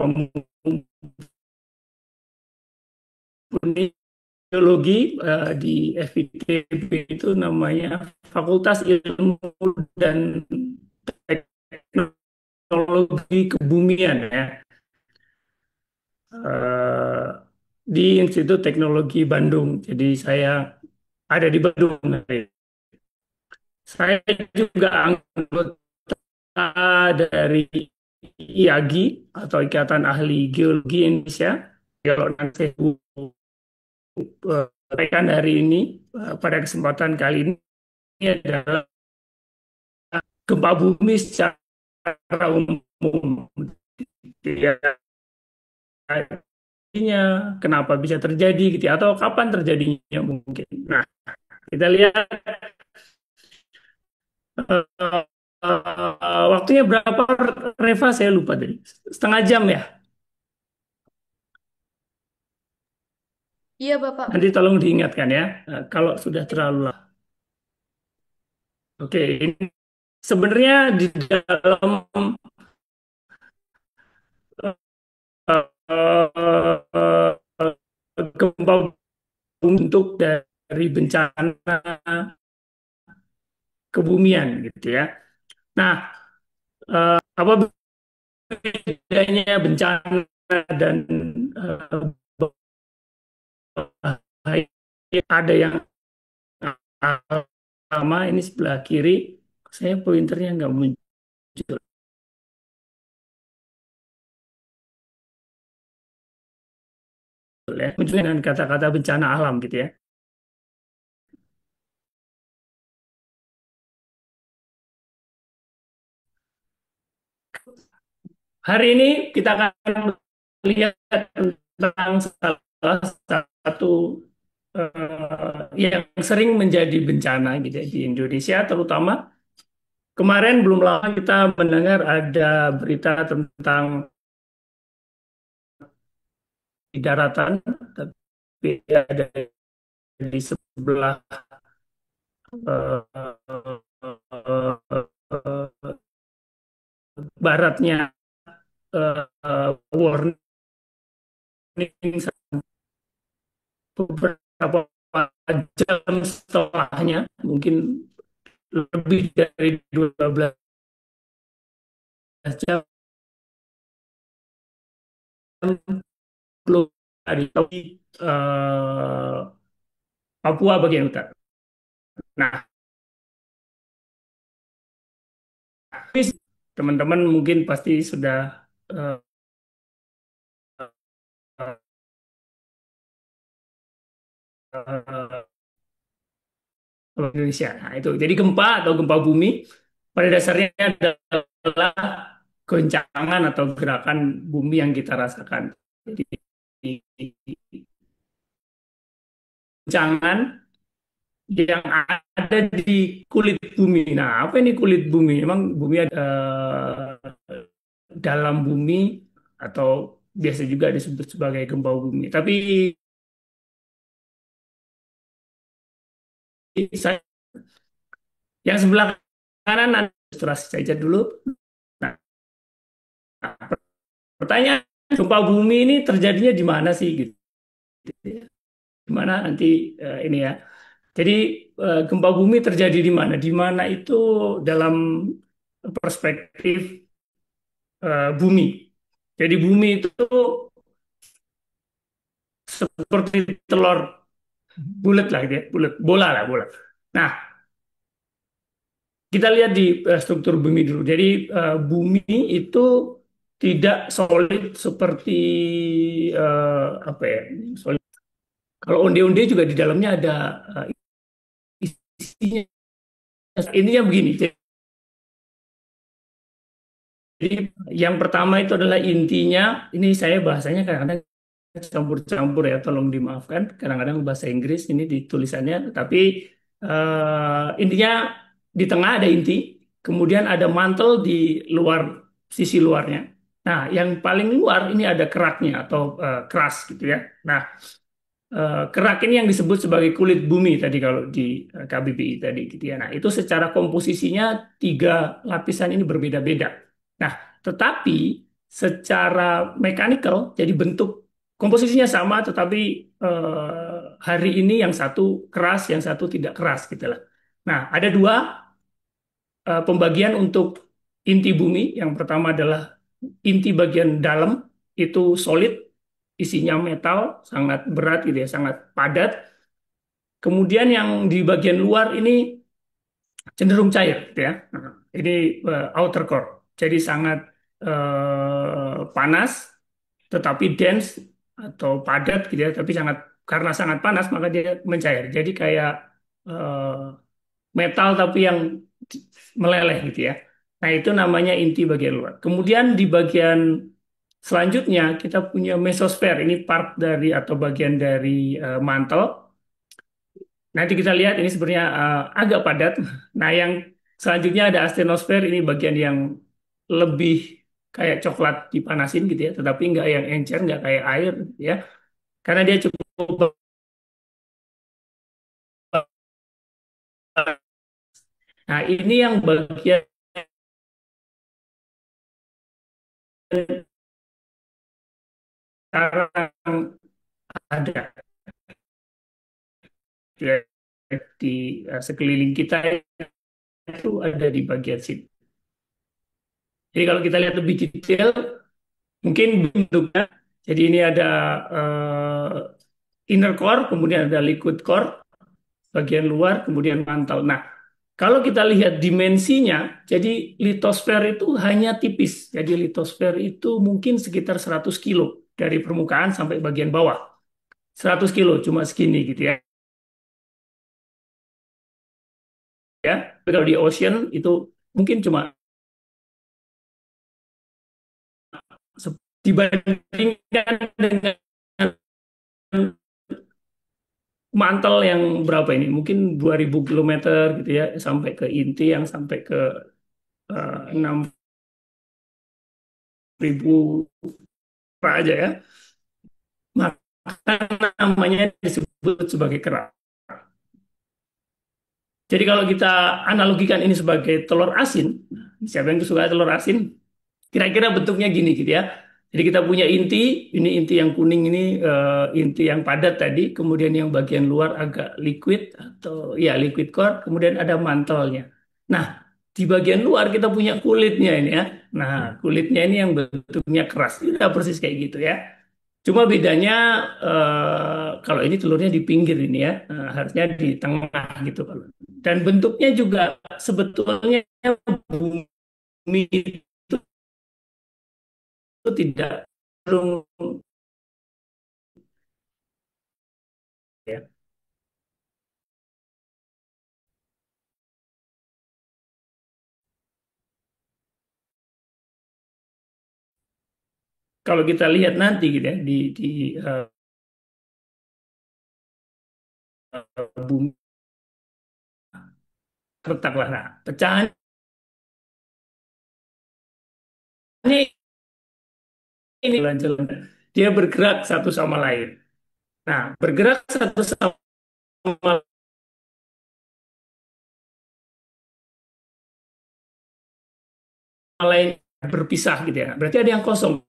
mumpuni geologi di FITB itu namanya Fakultas Ilmu dan Teknologi Kebumian ya. Eh, di Institut Teknologi Bandung. Jadi saya ada di Bandung. Saya juga anggota dari IAGI atau Ikatan Ahli Geologi Indonesia. Kalau nanti sampaikan hari ini pada kesempatan kali ini adalah gempa bumi secara umum. Ya, kenapa bisa terjadi gitu ya, atau kapan terjadinya mungkin. Nah, kita lihat waktunya berapa Reva saya lupa tadi. Setengah jam ya. Iya, Bapak. Nanti tolong diingatkan ya. Kalau sudah terlalu lama. Oke, ini sebenarnya di dalam uh, gempa untuk dari bencana kebumian gitu ya. Nah, apa bedanya bencana dan bahaya? Ada yang sama ini sebelah kiri, saya pointernya nggak muncul ya. Munculnya dengan kata-kata bencana alam gitu ya. Hari ini kita akan lihat tentang salah satu yang sering menjadi bencana gitu ya, di Indonesia terutama. Kemarin belum lama kita mendengar ada berita tentang di daratan, tapi ada di sebelah baratnya warning beberapa jam setelahnya, mungkin lebih dari 12 jam belum ada di Papua bagian utara. Nah, teman-teman mungkin pasti sudah uh, uh, Indonesia. Nah, itu. Jadi gempa atau gempa bumi pada dasarnya adalah goncangan atau gerakan bumi yang kita rasakan. Jadi goncangan yang ada di kulit bumi. Nah, apa ini kulit bumi? Memang bumi ada dalam bumi atau biasa juga disebut sebagai gempa bumi. Tapi saya, yang sebelah kanan ilustrasi saja dulu. Nah, pertanyaan gempa bumi ini terjadinya di mana sih gitu? Di mana nanti ini ya. Jadi gempa bumi terjadi di mana? Di mana itu dalam perspektif bumi. Jadi bumi itu seperti telur bulat lah gitu ya, bulat, bola lah bola. Nah, kita lihat di struktur bumi dulu. Jadi bumi itu tidak solid seperti apa ya? Solid. Kalau onde-onde juga di dalamnya ada isinya. Intinya begini. Jadi yang pertama itu adalah intinya. Ini saya bahasanya kadang-kadang campur-campur ya, tolong dimaafkan. Kadang-kadang bahasa Inggris ini di tulisannya, tapi intinya di tengah ada inti, kemudian ada mantel di luar sisi luarnya. Nah, yang paling luar ini ada keraknya atau keras gitu ya. Nah, kerak ini yang disebut sebagai kulit bumi tadi kalau di KBBI tadi gitu ya. Nah, itu secara komposisinya tiga lapisan ini berbeda-beda. Nah, tetapi secara mechanical, jadi bentuk komposisinya sama, tetapi hari ini yang satu keras, yang satu tidak keras gitu lah. Nah, ada dua pembagian untuk inti bumi. Yang pertama adalah inti bagian dalam itu solid, isinya metal, sangat berat gitu ya, sangat padat. Kemudian yang di bagian luar ini cenderung cair gitu ya. Nah, ini outer core. Jadi sangat panas tetapi dense atau padat gitu ya, tapi sangat karena sangat panas maka dia mencair. Jadi kayak metal tapi yang meleleh gitu ya. Nah, itu namanya inti bagian luar. Kemudian di bagian selanjutnya kita punya mesosfer. Ini part dari atau bagian dari mantel. Nanti kita lihat ini sebenarnya agak padat. Nah, yang selanjutnya ada astenosfer. Ini bagian yang lebih kayak coklat dipanasin gitu ya, tetapi nggak yang encer, nggak kayak air gitu ya. Karena dia cukup. Nah, ini yang bagian sekarang ada ya, di sekeliling kita itu ada di bagian sini. Jadi kalau kita lihat lebih detail, mungkin bentuknya. Jadi ini ada inner core, kemudian ada liquid core, bagian luar, kemudian mantle. Nah, kalau kita lihat dimensinya, jadi litosfer itu hanya tipis. Jadi litosfer itu mungkin sekitar 100 kilo dari permukaan sampai bagian bawah. 100 kilo, cuma segini gitu ya. Ya, tapi kalau di ocean itu mungkin cuma dibandingkan dengan mantel yang berapa ini? Mungkin 2000 kilometer gitu ya, sampai ke inti yang sampai ke 6000 aja ya. Maka namanya disebut sebagai kerak. Jadi kalau kita analogikan ini sebagai telur asin, siapa yang suka telur asin? Kira-kira bentuknya gini gitu ya. Jadi kita punya inti, ini inti yang kuning ini inti yang padat tadi, kemudian yang bagian luar agak liquid atau ya liquid core, kemudian ada mantelnya. Nah, di bagian luar kita punya kulitnya ini ya. Nah, kulitnya ini yang bentuknya keras. Udah persis kayak gitu ya. Cuma bedanya kalau ini telurnya di pinggir ini ya, harusnya di tengah gitu kalau. Dan bentuknya juga sebetulnya bumi itu tidak cenderung ya. Kalau kita lihat nanti gitu ya di bumi retaklah. Nah, pecahan ini jalan-jalan. Dia bergerak satu sama lain. Nah, bergerak satu sama lain berpisah gitu ya. Berarti ada yang kosong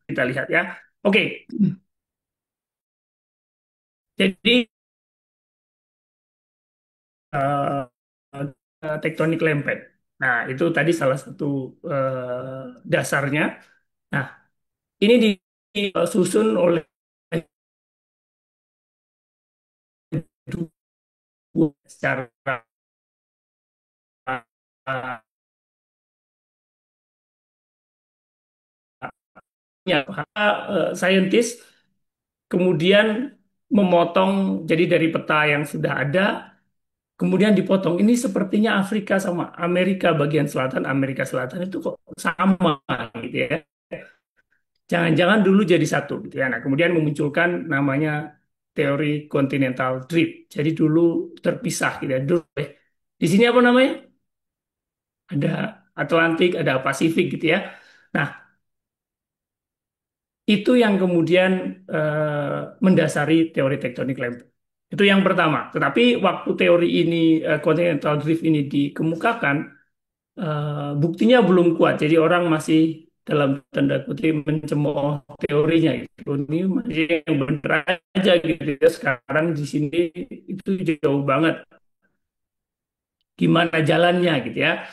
kita lihat ya. Oke, jadi tektonik lempeng. Nah, itu tadi salah satu dasarnya. Nah, ini disusun oleh dua secara ya, saintis kemudian memotong jadi dari peta yang sudah ada kemudian dipotong ini sepertinya Afrika sama Amerika Selatan itu kok sama gitu ya. Jangan-jangan dulu jadi satu gitu ya. Nah, kemudian memunculkan namanya teori continental drift. Jadi dulu terpisah gitu ya. Dulu, di sini apa namanya? Ada Atlantik, ada Pasifik gitu ya. Nah, itu yang kemudian mendasari teori tektonik lempeng. Itu yang pertama. Tetapi waktu teori ini continental drift ini dikemukakan, buktinya belum kuat. Jadi orang masih dalam tanda kutip mencemooh teorinya gitu. Ini masih yang benar aja gitu ya. Sekarang di sini itu jauh banget. Gimana jalannya gitu ya.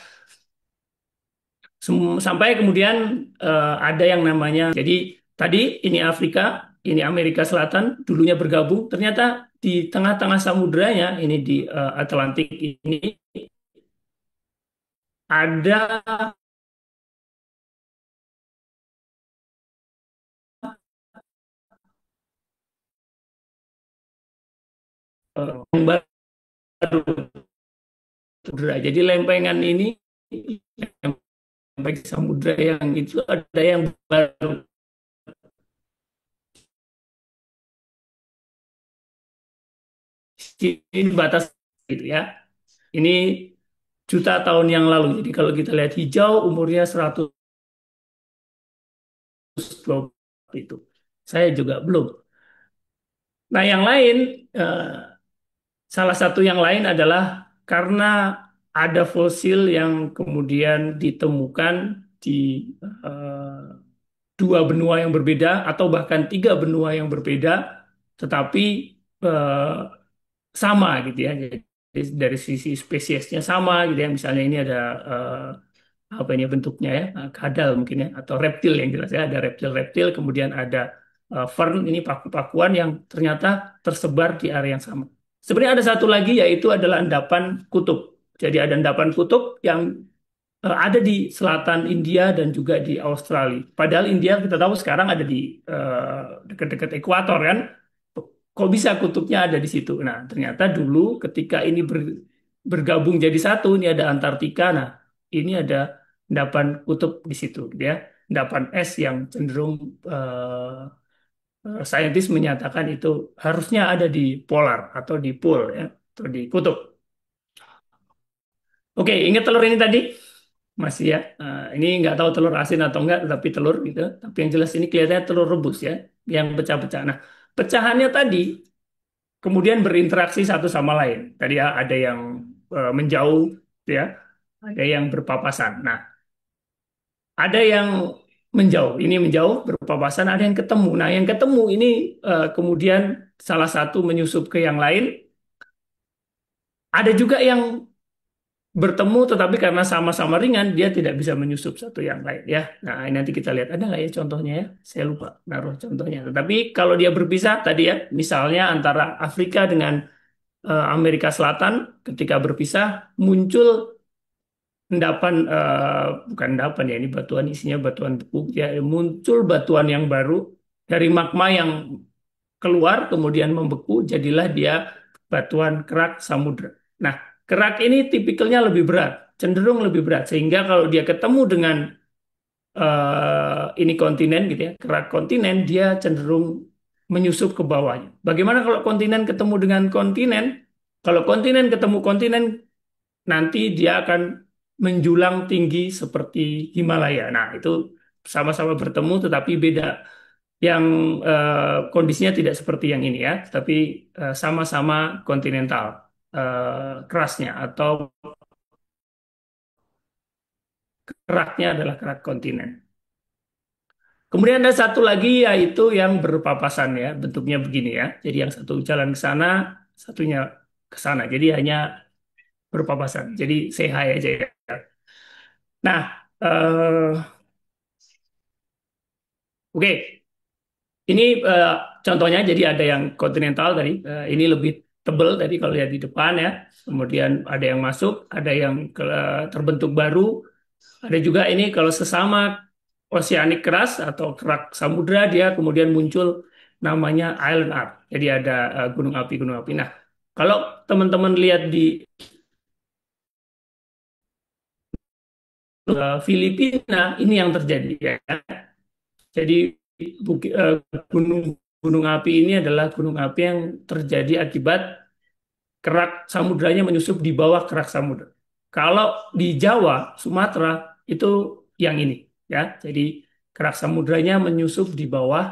Sampai kemudian ada yang namanya. Jadi tadi ini Afrika, ini Amerika Selatan dulunya bergabung. Ternyata di tengah-tengah samudranya ini di Atlantik ini ada yang baru. Jadi lempengan ini, lempeng samudra yang itu ada yang baru di batas gitu ya. Ini juta tahun yang lalu. Jadi kalau kita lihat hijau umurnya 120 itu. Saya juga belum. Nah, yang lain salah satu yang lain adalah karena ada fosil yang kemudian ditemukan di eh, dua benua yang berbeda atau bahkan tiga benua yang berbeda, tetapi eh, sama gitu ya. Jadi dari sisi spesiesnya sama gitu ya. Misalnya ini ada apa ini bentuknya ya, kadal mungkin ya, atau reptil yang jelas ya. Ada reptil-reptil, kemudian ada fern, ini paku-pakuan yang ternyata tersebar di area yang sama. Sebenarnya ada satu lagi yaitu adalah endapan kutub. Jadi ada endapan kutub yang ada di selatan India dan juga di Australia. Padahal India kita tahu sekarang ada di dekat-dekat ekuator kan. Kok bisa kutubnya ada di situ? Nah, ternyata dulu ketika ini bergabung jadi satu, ini ada Antartika. Nah, ini ada endapan kutub di situ, gitu ya. Endapan es yang cenderung saintis menyatakan itu harusnya ada di polar atau di pole ya, atau di kutub. Oke, ingat telur ini tadi? Masih ya. Ini nggak tahu telur asin atau enggak, tapi telur gitu. Tapi yang jelas ini kelihatannya telur rebus ya, yang pecah-pecah. Nah, pecahannya tadi kemudian berinteraksi satu sama lain. Tadi ya ada yang menjauh, gitu ya, ada yang berpapasan. Nah, ada yang menjauh, ini menjauh berpapasan, ada yang ketemu. Nah, yang ketemu ini kemudian salah satu menyusup ke yang lain. Ada juga yang bertemu tetapi karena sama-sama ringan dia tidak bisa menyusup satu yang lain ya. Nah, ini nanti kita lihat ada nggak ya contohnya ya? Saya lupa naruh contohnya. Tetapi kalau dia berpisah tadi ya, misalnya antara Afrika dengan Amerika Selatan ketika berpisah muncul endapan bukan endapan ya, ini batuan isinya batuan beku ya, muncul batuan yang baru dari magma yang keluar kemudian membeku jadilah dia batuan kerak samudra. Nah, kerak ini tipikalnya lebih berat, cenderung lebih berat sehingga kalau dia ketemu dengan ini kontinen gitu ya, kerak kontinen dia cenderung menyusup ke bawahnya. Bagaimana kalau kontinen ketemu dengan kontinen? Kalau kontinen ketemu kontinen nanti dia akan menjulang tinggi seperti Himalaya. Nah, itu sama-sama bertemu tetapi beda yang kondisinya tidak seperti yang ini ya, tapi sama-sama kontinental kerasnya atau keraknya adalah kerak kontinen. Kemudian ada satu lagi yaitu yang berpapasan ya, bentuknya begini ya. Jadi yang satu jalan ke sana, satunya ke sana. Jadi hanya berpapasan. Jadi say hi aja ya. Nah, oke. Ini contohnya jadi ada yang kontinental tadi, ini lebih tebal tadi kalau lihat di depan ya. Kemudian ada yang masuk, ada yang terbentuk baru, ada juga ini kalau sesama oseanik keras atau kerak samudra dia kemudian muncul namanya island arc. Jadi ada gunung api gunung api. Nah, kalau teman-teman lihat di Filipina ini yang terjadi ya. Jadi gunung gunung api ini adalah gunung api yang terjadi akibat kerak samudranya menyusup di bawah kerak samudra. Kalau di Jawa, Sumatera itu yang ini ya. Jadi kerak samudranya menyusup di bawah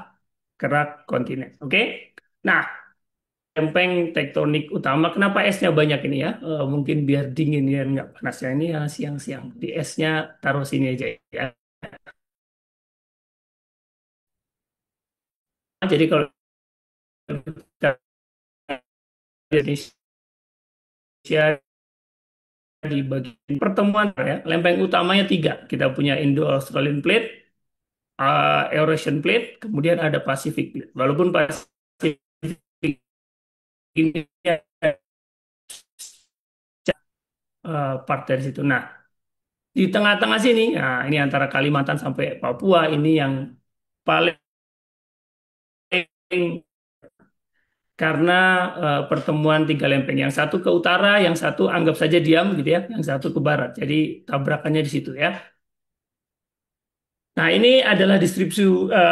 kerak kontinen. Oke. Nah, lempeng tektonik utama. Kenapa esnya banyak ini ya? Mungkin biar dingin ya, nggak panas ya. Ini ya siang-siang. Di esnya taruh sini aja ya. Jadi kalau kita di Indonesia di bagian pertemuan ya, lempeng utamanya tiga. Kita punya Indo-Australian Plate, Eurasian Plate, kemudian ada Pacific Plate. Walaupun Pacific ini part dari situ. Nah, di tengah-tengah sini, nah ini antara Kalimantan sampai Papua ini yang paling karena pertemuan tiga lempeng, yang satu ke utara, yang satu anggap saja diam gitu ya, yang satu ke barat. Jadi tabrakannya di situ ya. Nah, ini adalah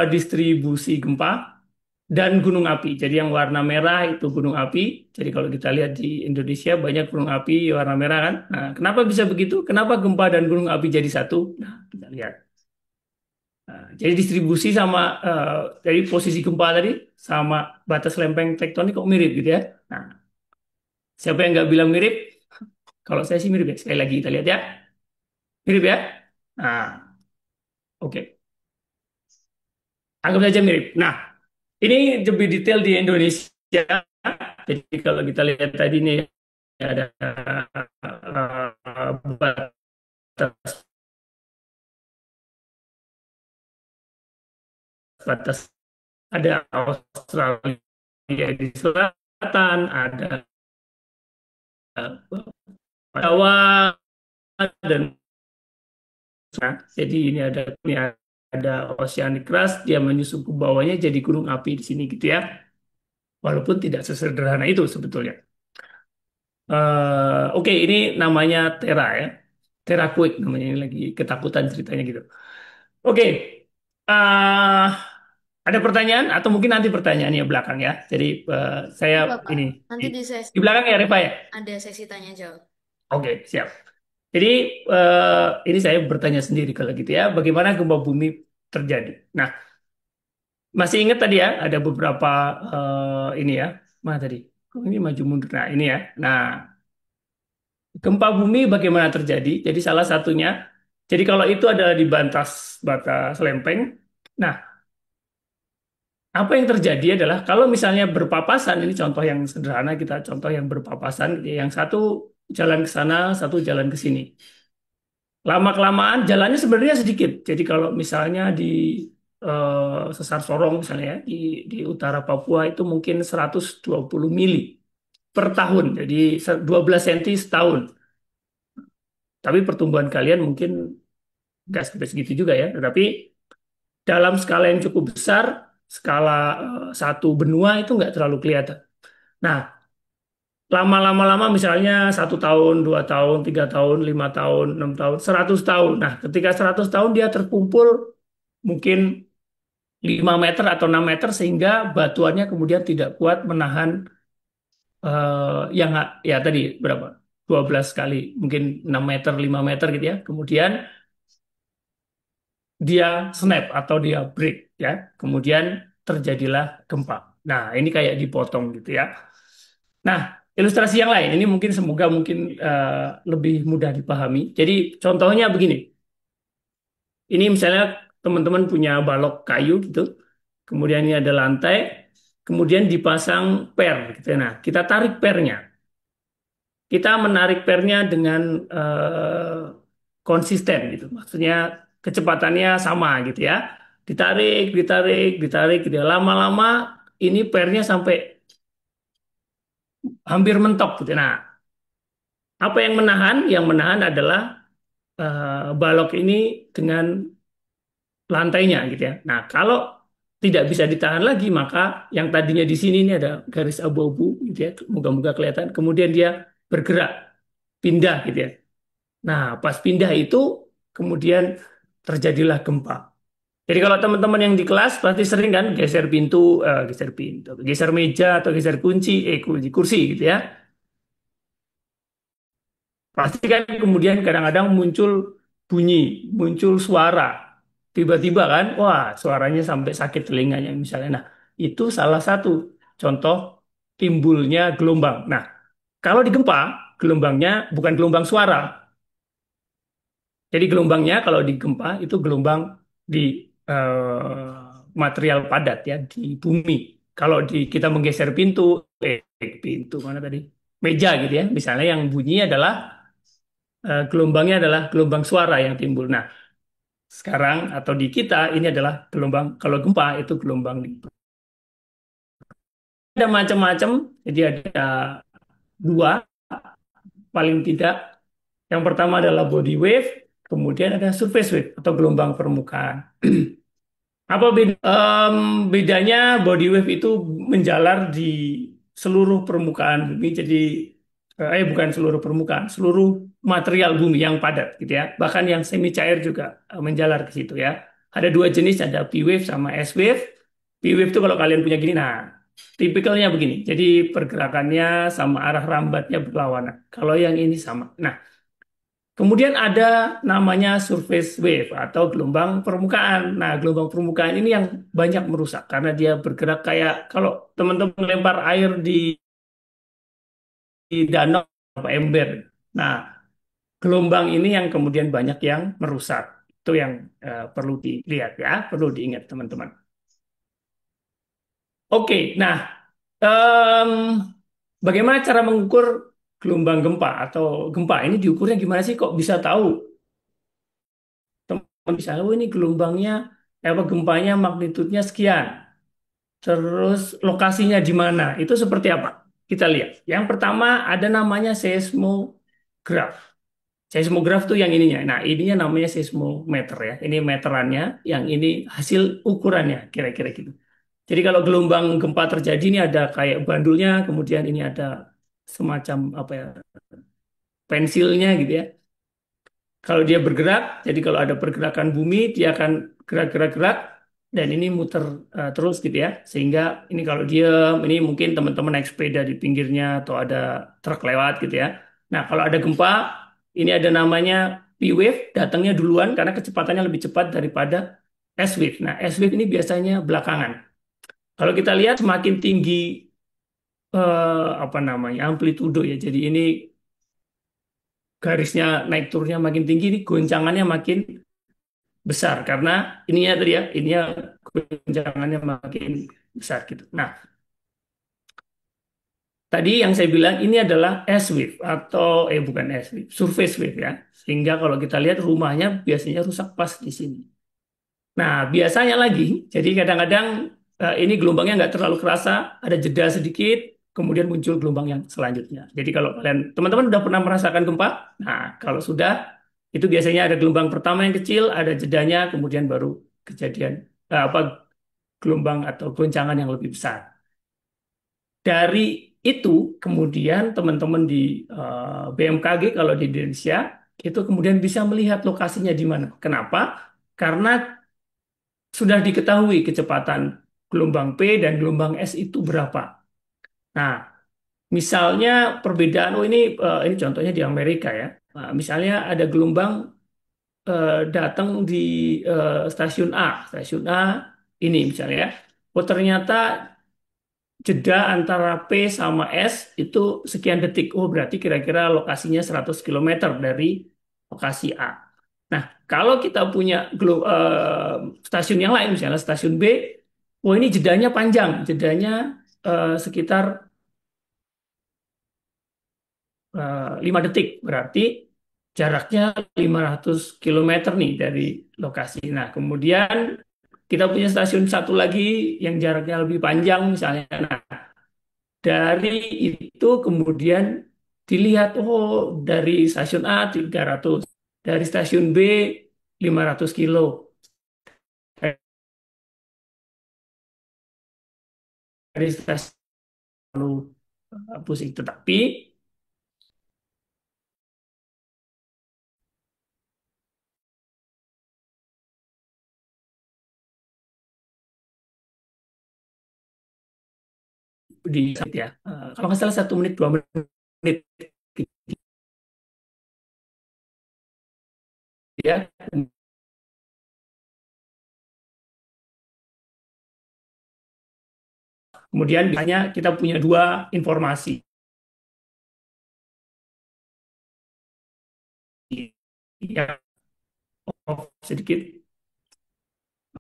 distribusi gempa dan gunung api. Jadi yang warna merah itu gunung api. Jadi kalau kita lihat di Indonesia banyak gunung api warna merah kan. Nah, kenapa bisa begitu? Kenapa gempa dan gunung api jadi satu? Nah, kita lihat. Nah, jadi distribusi sama dari posisi gempa tadi sama batas lempeng tektonik kok mirip gitu ya. Nah, siapa yang nggak bilang mirip? Kalau saya sih mirip ya. Sekali lagi kita lihat ya. Mirip ya. Nah, oke. Anggap saja mirip. Nah, ini lebih detail di Indonesia. Jadi kalau kita lihat tadi nih ada batas batas ada Australia di selatan, ada Jawa dan jadi ini ada oceanic crust dia menyusup ke bawahnya jadi gunung api di sini gitu ya. Walaupun tidak sesederhana itu sebetulnya. Oke, ini namanya Tera ya. Tera Quake namanya ini lagi ketakutan ceritanya gitu. Oke, eh, ada pertanyaan atau mungkin nanti pertanyaannya belakang ya. Jadi saya Coba Pak, ini di, nanti di sesi di belakang ya Reva ya. ada sesi tanya jawab. Oke, siap. Jadi ini saya bertanya sendiri kalau gitu ya. Bagaimana gempa bumi terjadi? Nah, masih ingat tadi ya ada beberapa ini ya. Mana tadi? Kok ini maju mundur. Nah, ini ya. Nah, gempa bumi bagaimana terjadi? Jadi salah satunya, jadi kalau itu adalah di batas lempeng. Nah, apa yang terjadi adalah kalau misalnya berpapasan, ini contoh yang sederhana kita contoh yang berpapasan, yang satu jalan ke sana, satu jalan ke sini. Lama-kelamaan jalannya sebenarnya sedikit. Jadi kalau misalnya di Sesar Sorong misalnya ya, di utara Papua itu mungkin 120 mili per tahun. Jadi 12 senti setahun. Tapi pertumbuhan kalian mungkin nggak sampai segitu juga ya. Tetapi dalam skala yang cukup besar, skala satu benua itu nggak terlalu kelihatan. Nah, lama-lama misalnya 1 tahun, 2 tahun, 3 tahun, 5 tahun, 6 tahun, 100 tahun. Nah, ketika 100 tahun dia terkumpul mungkin 5 meter atau 6 meter sehingga batuannya kemudian tidak kuat menahan yang ya tadi berapa? 12 kali, mungkin 6 meter, 5 meter gitu ya. Kemudian dia snap atau dia break ya. Kemudian terjadilah gempa. Nah, ini kayak dipotong gitu ya. Nah, ilustrasi yang lain ini mungkin semoga mungkin lebih mudah dipahami. Jadi contohnya begini. Ini misalnya teman-teman punya balok kayu gitu. Kemudian ini ada lantai, kemudian dipasang per gitu. Nah, kita tarik pernya. Kita menarik pernya dengan konsisten gitu. Maksudnya kecepatannya sama gitu ya. Ditarik, ditarik, ditarik gitu ya. Lama-lama ini pernya sampai hampir mentok gitu. Nah, apa yang menahan? Yang menahan adalah balok ini dengan lantainya gitu ya. Nah, kalau tidak bisa ditahan lagi, maka yang tadinya di sini ini ada garis abu-abu gitu ya. Moga-moga kelihatan. Kemudian dia bergerak, pindah gitu ya. Nah, pas pindah itu kemudian terjadilah gempa. Jadi kalau teman-teman yang di kelas pasti sering kan geser pintu, geser meja atau geser kursi gitu ya. Pasti kan kemudian kadang-kadang muncul bunyi, muncul suara. Tiba-tiba kan, wah suaranya sampai sakit telinganya misalnya. Nah, itu salah satu contoh timbulnya gelombang. Nah, kalau di gempa, gelombangnya bukan gelombang suara. Jadi gelombangnya kalau di gempa itu gelombang di material padat ya di bumi. Kalau di kita menggeser pintu, pintu mana tadi? Meja gitu ya. Misalnya yang bunyi adalah gelombangnya adalah gelombang suara yang timbul. Nah, sekarang atau di kita ini adalah gelombang kalau gempa itu gelombang di ada macam-macam. Jadi ada dua paling tidak. Yang pertama adalah body wave, kemudian ada surface wave atau gelombang permukaan. Apa bedanya body wave itu menjalar di seluruh permukaan bumi. Jadi bukan seluruh permukaan, seluruh material bumi yang padat gitu ya. Bahkan yang semi cair juga menjalar ke situ ya. Ada dua jenis, ada P wave sama S wave. P wave itu kalau kalian punya gini, nah tipikalnya begini. Jadi pergerakannya sama arah rambatnya berlawanan. Kalau yang ini sama. Nah, kemudian ada namanya surface wave atau gelombang permukaan. Nah, gelombang permukaan ini yang banyak merusak karena dia bergerak kayak kalau teman-teman lempar air di danau apa ember. Nah, gelombang ini yang kemudian banyak yang merusak. Itu yang perlu dilihat ya, perlu diingat teman-teman. Oke, nah em, bagaimana cara mengukur gelombang gempa atau gempa ini diukurnya gimana sih kok bisa tahu teman misalnya, oh ini gelombangnya, apa gempanya magnitudenya sekian, terus lokasinya di mana, itu seperti apa? Kita lihat. Yang pertama ada namanya seismograf. Seismograf tuh yang ininya. Nah, ininya namanya seismometer ya. Ini meterannya, yang ini hasil ukurannya, kira-kira gitu. Jadi kalau gelombang gempa terjadi ini ada kayak bandulnya, kemudian ini ada semacam apa ya, pensilnya gitu ya. Kalau dia bergerak, jadi kalau ada pergerakan bumi, dia akan gerak-gerak-gerak dan ini muter terus gitu ya. Sehingga ini kalau diam, ini mungkin teman-teman naik sepeda di pinggirnya atau ada truk lewat gitu ya. Nah, kalau ada gempa, ini ada namanya P wave, datangnya duluan karena kecepatannya lebih cepat daripada S wave. Nah, S wave ini biasanya belakangan. Kalau kita lihat semakin tinggi apa namanya amplitudo ya. Jadi ini garisnya naik turunnya makin tinggi, ini goncangannya makin besar karena ininya tadi ya, ininya guncangannya makin besar gitu. Nah, tadi yang saya bilang ini adalah S wave atau bukan S wave, surface wave ya. Sehingga kalau kita lihat rumahnya biasanya rusak pas di sini. Nah, biasanya lagi, jadi kadang-kadang ini gelombangnya nggak terlalu kerasa, ada jeda sedikit, kemudian muncul gelombang yang selanjutnya. Jadi kalau kalian, teman-teman udah pernah merasakan gempa, nah kalau sudah, itu biasanya ada gelombang pertama yang kecil, ada jedanya, kemudian baru kejadian apa gelombang atau goncangan yang lebih besar. Dari itu, kemudian teman-teman di BMKG kalau di Indonesia, itu kemudian bisa melihat lokasinya di mana. Kenapa? Karena sudah diketahui kecepatan gelombang P dan gelombang S itu berapa. Nah, misalnya perbedaan, oh ini contohnya di Amerika ya. Nah, misalnya ada gelombang datang di stasiun A ini misalnya ya. Oh ternyata jeda antara P sama S itu sekian detik. Oh berarti kira-kira lokasinya 100 kilometer dari lokasi A. Nah, kalau kita punya stasiun yang lain, misalnya stasiun B, oh ini jedanya panjang, jedanya sekitar 5 detik, berarti jaraknya 500 kilometer nih dari lokasi. Nah, kemudian kita punya stasiun satu lagi yang jaraknya lebih panjang misalnya. Nah, dari itu kemudian dilihat, oh dari stasiun A 300, dari stasiun B 500 kilo. Dari stasiun pusing. Tetapi di ya, kalau nggak salah 1 menit 2 menit ya Kemudian biasanya kita punya dua informasi. Ya, sedikit.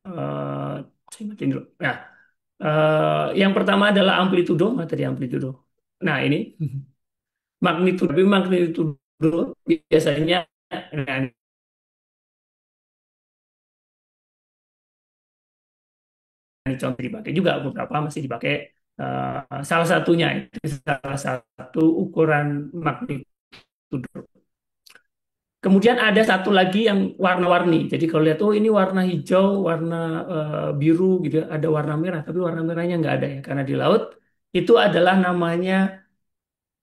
eh saya matiin dulu. Nah, yang pertama adalah amplitudo, materi amplitudo. Nah, ini magnitudo, tapi magnitudo biasanya, nah, ini contoh dipakai juga, beberapa masih dipakai. Salah satunya itu salah satu ukuran magnitudo. Kemudian ada satu lagi yang warna-warni. Jadi kalau lihat, oh ini warna hijau, warna biru gitu, ada warna merah, tapi warna merahnya nggak ada ya, karena di laut itu adalah namanya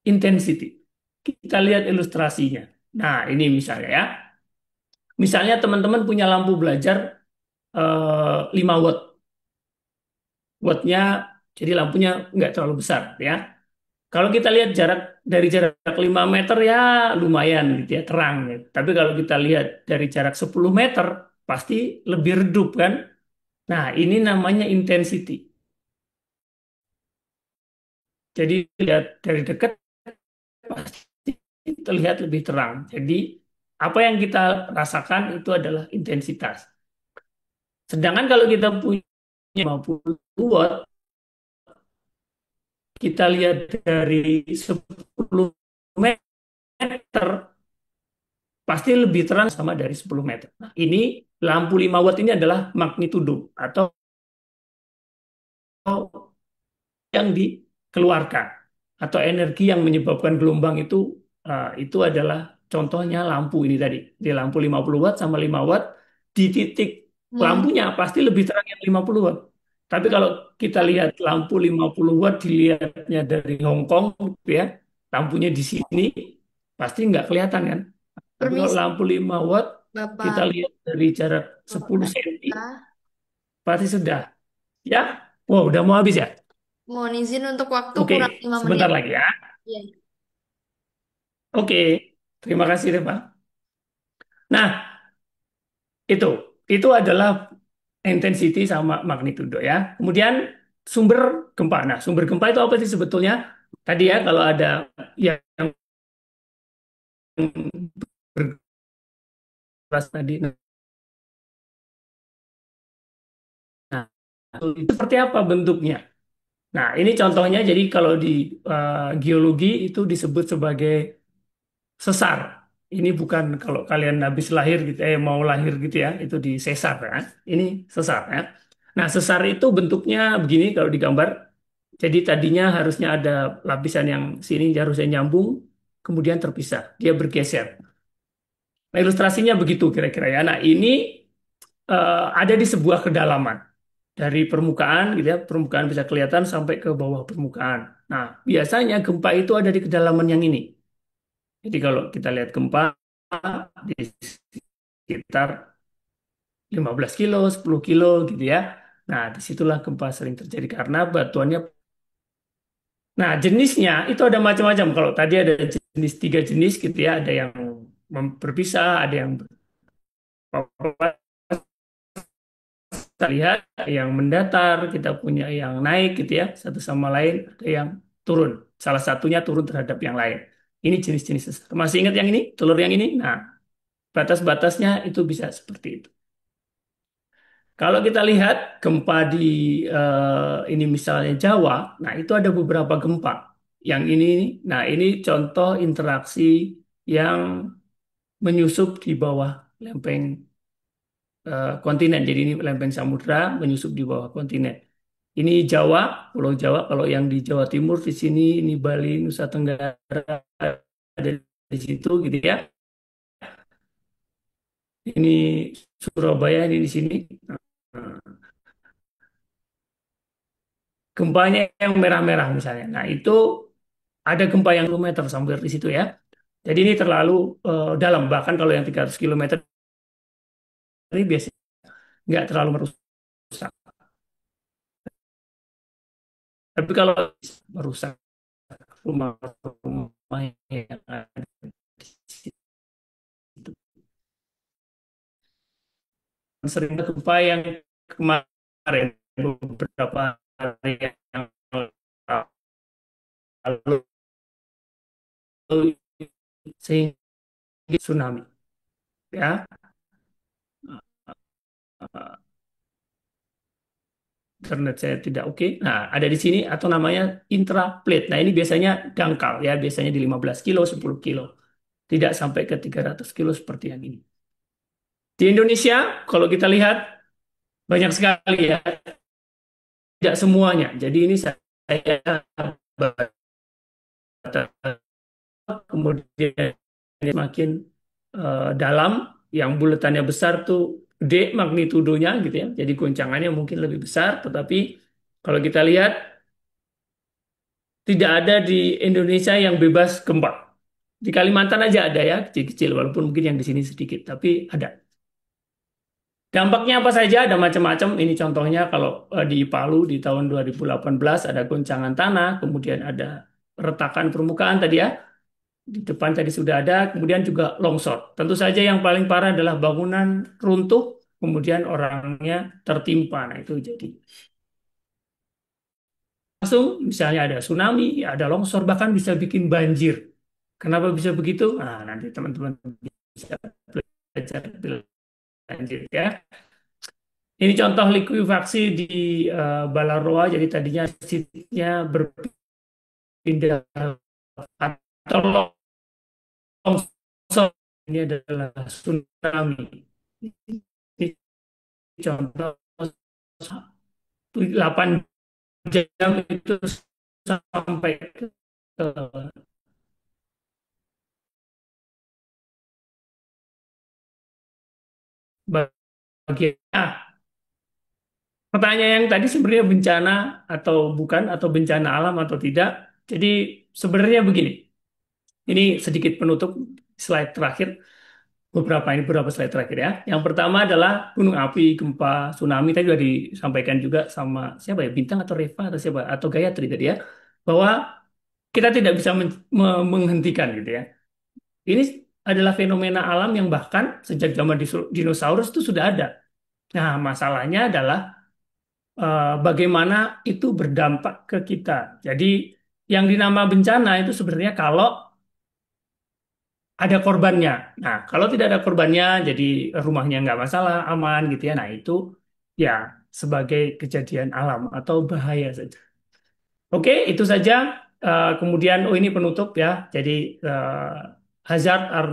intensity. Kita lihat ilustrasinya. Nah, ini misalnya ya. Misalnya teman-teman punya lampu belajar 5 watt. Wattnya, jadi lampunya nggak terlalu besar ya. Kalau kita lihat dari jarak 5 meter ya lumayan gitu ya, terang gitu. Tapi kalau kita lihat dari jarak 10 meter, pasti lebih redup kan. Nah, ini namanya intensity. Jadi lihat dari dekat pasti terlihat lebih terang. Jadi apa yang kita rasakan itu adalah intensitas. Sedangkan kalau kita punya 50 watt, kita lihat dari 10 meter, pasti lebih terang sama dari 10 meter. Nah, ini lampu 5 watt ini adalah magnitudo atau yang dikeluarkan atau energi yang menyebabkan gelombang itu adalah contohnya lampu ini tadi. Di lampu 50 watt sama 5 watt di titik Hmm. lampunya pasti lebih terang yang 50 watt. Tapi kalau kita lihat lampu 50 watt dilihatnya dari Hong Kong gitu ya, lampunya di sini pasti nggak kelihatan kan. Tapi kalau Permisi, lampu 5 watt kita Bapak. lihat dari jarak Bapak 10 cm Pramuka. pasti sudah. Ya, wow, udah mau habis ya. Mohon izin untuk waktu Oke, kurang 5 menit. sebentar lagi ya. Iya. Oke, terima kasih Reva. Nah, itu itu adalah intensity sama magnitudo ya. Kemudian sumber gempa. Nah, sumber gempa itu apa sih sebetulnya? Tadi ya kalau ada yang berkeras tadi. Nah, itu seperti apa bentuknya? Nah, ini contohnya. Jadi kalau di geologi itu disebut sebagai sesar. Ini bukan kalau kalian habis lahir gitu, mau lahir gitu ya, itu di sesar ya. Ini sesar ya. Nah, sesar itu bentuknya begini kalau digambar. Jadi tadinya harusnya ada lapisan yang sini harusnya nyambung, kemudian terpisah, dia bergeser. Nah, ilustrasinya begitu kira-kira ya. Nah, ini ada di sebuah kedalaman dari permukaan gitu ya, permukaan bisa kelihatan sampai ke bawah permukaan. Nah, biasanya gempa itu ada di kedalaman yang ini. Jadi kalau kita lihat gempa di sekitar 15 kilo, 10 kilo gitu ya. Nah, disitulah gempa sering terjadi karena batuannya. Nah, jenisnya itu ada macam-macam. Kalau tadi ada jenis 3 jenis gitu ya, ada yang berpisah, ada yang kita lihat yang mendatar, kita punya yang naik gitu ya, satu sama lain, ada yang turun. Salah satunya turun terhadap yang lain. Ini jenis-jenis sesar. Masih ingat yang ini, telur yang ini? Nah, batas-batasnya itu bisa seperti itu. Kalau kita lihat gempa di ini misalnya Jawa, nah itu ada beberapa gempa. Yang ini, nah ini contoh interaksi yang menyusup di bawah lempeng kontinen. Jadi ini lempeng samudra menyusup di bawah kontinen. Ini Jawa, Pulau Jawa. Kalau yang di Jawa Timur di sini, ini Bali, Nusa Tenggara ada di situ gitu ya. Ini Surabaya ini di sini. Nah, gempanya yang merah-merah misalnya. Nah, itu ada gempa yang 1 meter sampai di situ ya. Jadi ini terlalu dalam. Bahkan kalau yang 300 kilometer ini biasanya nggak terlalu merusak. Tapi kalau merusak rumah-rumah yang ada di situ, sering gempa yang kemarin beberapa hari yang lalu sehingga tsunami ya. Internet saya tidak oke. Nah, ada di sini atau namanya intraplate. Nah, ini biasanya dangkal ya, biasanya di 15 kilo, 10 kilo. Tidak sampai ke 300 kilo seperti yang ini. Di Indonesia, kalau kita lihat banyak sekali ya, tidak semuanya. Jadi ini saya baca, kemudian semakin dalam, yang bulatannya besar tuh gede magnitudonya gitu ya. Jadi goncangannya mungkin lebih besar, tetapi kalau kita lihat tidak ada di Indonesia yang bebas gempa. Di Kalimantan aja ada ya, kecil-kecil, walaupun mungkin yang di sini sedikit, tapi ada. Dampaknya apa saja? Ada macam-macam. Ini contohnya kalau di Palu di tahun 2018 ada goncangan tanah, kemudian ada retakan permukaan tadi ya. Di depan tadi sudah ada, kemudian juga longsor. Tentu saja yang paling parah adalah bangunan runtuh, kemudian orangnya tertimpa. Nah, itu jadi langsung misalnya ada tsunami, ya ada longsor, bahkan bisa bikin banjir. Kenapa bisa begitu? Nah, nanti teman-teman bisa belajar lebih lanjut ya. Ini contoh likuifaksi di Balaroa. Jadi tadinya sitnya berpindah atau longsor. Ini adalah tsunami. Ini contoh 8 jam itu sampai ke bagian. Pertanyaan yang tadi sebenarnya bencana atau bukan, atau bencana alam atau tidak. Jadi sebenarnya begini. Ini sedikit penutup slide terakhir. Beberapa slide terakhir ya. Yang pertama adalah gunung api, gempa, tsunami. Tadi sudah disampaikan juga sama siapa ya, Bintang atau Reva atau siapa atau Gayatri tadi ya, bahwa kita tidak bisa menghentikan gitu ya. Ini adalah fenomena alam yang bahkan sejak zaman dinosaurus itu sudah ada. Nah, masalahnya adalah bagaimana itu berdampak ke kita. Jadi yang dinama bencana itu sebenarnya kalau ada korbannya. Nah, kalau tidak ada korbannya, jadi rumahnya nggak masalah, aman gitu ya. Nah, itu ya sebagai kejadian alam atau bahaya saja. Oke, itu saja. Kemudian, oh ini penutup ya. Jadi hazard are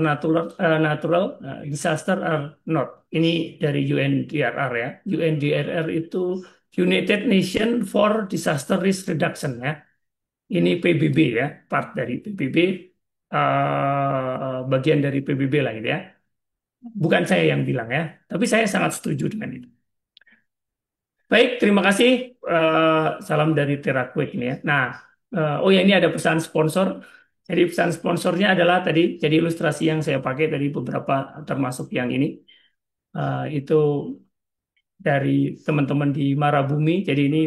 natural, disaster are not. Ini dari UNDRR ya. UNDRR itu United Nations for Disaster Risk Reduction ya. Ini PBB ya, part dari PBB, bagian dari PBB lah gitu ya. Bukan saya yang bilang ya, tapi saya sangat setuju dengan itu. Baik, terima kasih. Salam dari TeraQuick ini ya. Nah, oh ya ini ada pesan sponsor. Jadi pesan sponsornya adalah tadi, jadi ilustrasi yang saya pakai dari beberapa termasuk yang ini. Itu dari teman-teman di Marabumi. Jadi ini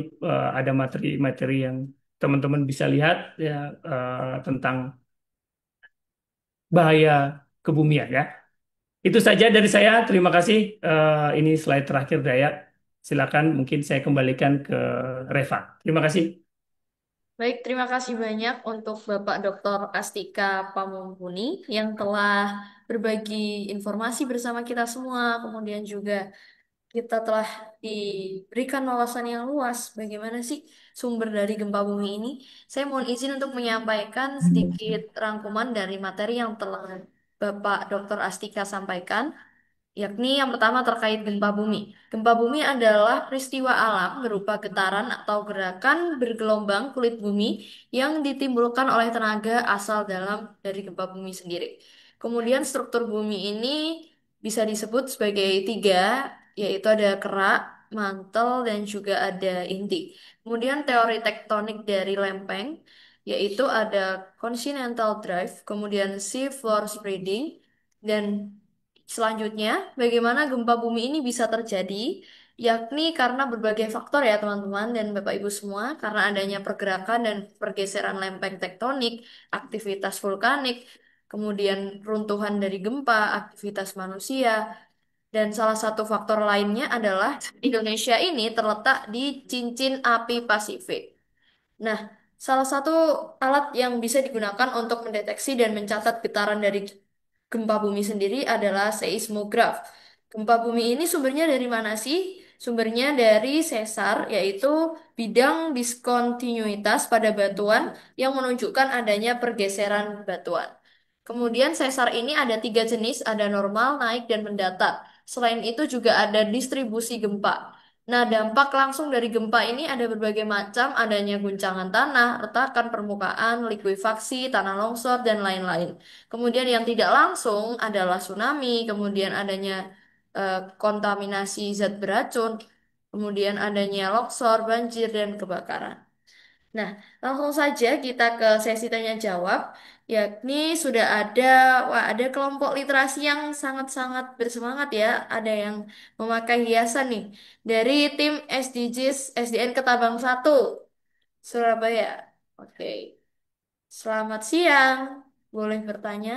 ada materi-materi yang teman-teman bisa lihat ya, tentang bahaya kebumian ya. Itu saja dari saya. Terima kasih. Ini slide terakhir Daya. Silakan mungkin saya kembalikan ke Reva. Terima kasih. Baik, terima kasih banyak untuk Bapak Dr. Astika Pamumpuni yang telah berbagi informasi bersama kita semua. Kemudian juga kita telah diberikan wawasan yang luas bagaimana sih sumber dari gempa bumi ini. Saya mohon izin untuk menyampaikan sedikit rangkuman dari materi yang telah Bapak Dr. Astika sampaikan, yakni yang pertama terkait gempa bumi. Gempa bumi adalah peristiwa alam berupa getaran atau gerakan bergelombang kulit bumi yang ditimbulkan oleh tenaga asal dalam dari gempa bumi sendiri. Kemudian struktur bumi ini bisa disebut sebagai tiga, yaitu ada kerak, mantel, dan juga ada inti. Kemudian teori tektonik dari lempeng, yaitu ada continental drift, kemudian sea floor spreading, dan selanjutnya, bagaimana gempa bumi ini bisa terjadi? Yakni karena berbagai faktor ya teman-teman dan Bapak Ibu semua, karena adanya pergerakan dan pergeseran lempeng tektonik, aktivitas vulkanik, kemudian runtuhan dari gempa, aktivitas manusia, dan salah satu faktor lainnya adalah Indonesia ini terletak di cincin api Pasifik. Nah, salah satu alat yang bisa digunakan untuk mendeteksi dan mencatat getaran dari gempa bumi sendiri adalah seismograf. Gempa bumi ini sumbernya dari mana sih? Sumbernya dari sesar, yaitu bidang diskontinuitas pada batuan yang menunjukkan adanya pergeseran batuan. Kemudian sesar ini ada tiga jenis, ada normal, naik, dan mendatar. Selain itu juga ada distribusi gempa. Nah, dampak langsung dari gempa ini ada berbagai macam, adanya guncangan tanah, retakan permukaan, likuifaksi, tanah longsor, dan lain-lain. Kemudian yang tidak langsung adalah tsunami, kemudian adanya kontaminasi zat beracun, kemudian adanya longsor, banjir, dan kebakaran. Nah, langsung saja kita ke sesi tanya jawab, yakni sudah ada, wah, ada kelompok literasi yang sangat-sangat bersemangat ya. Ada yang memakai hiasan nih dari tim SDGs SDN Ketabang 1 Surabaya. Oke, selamat siang. Boleh bertanya?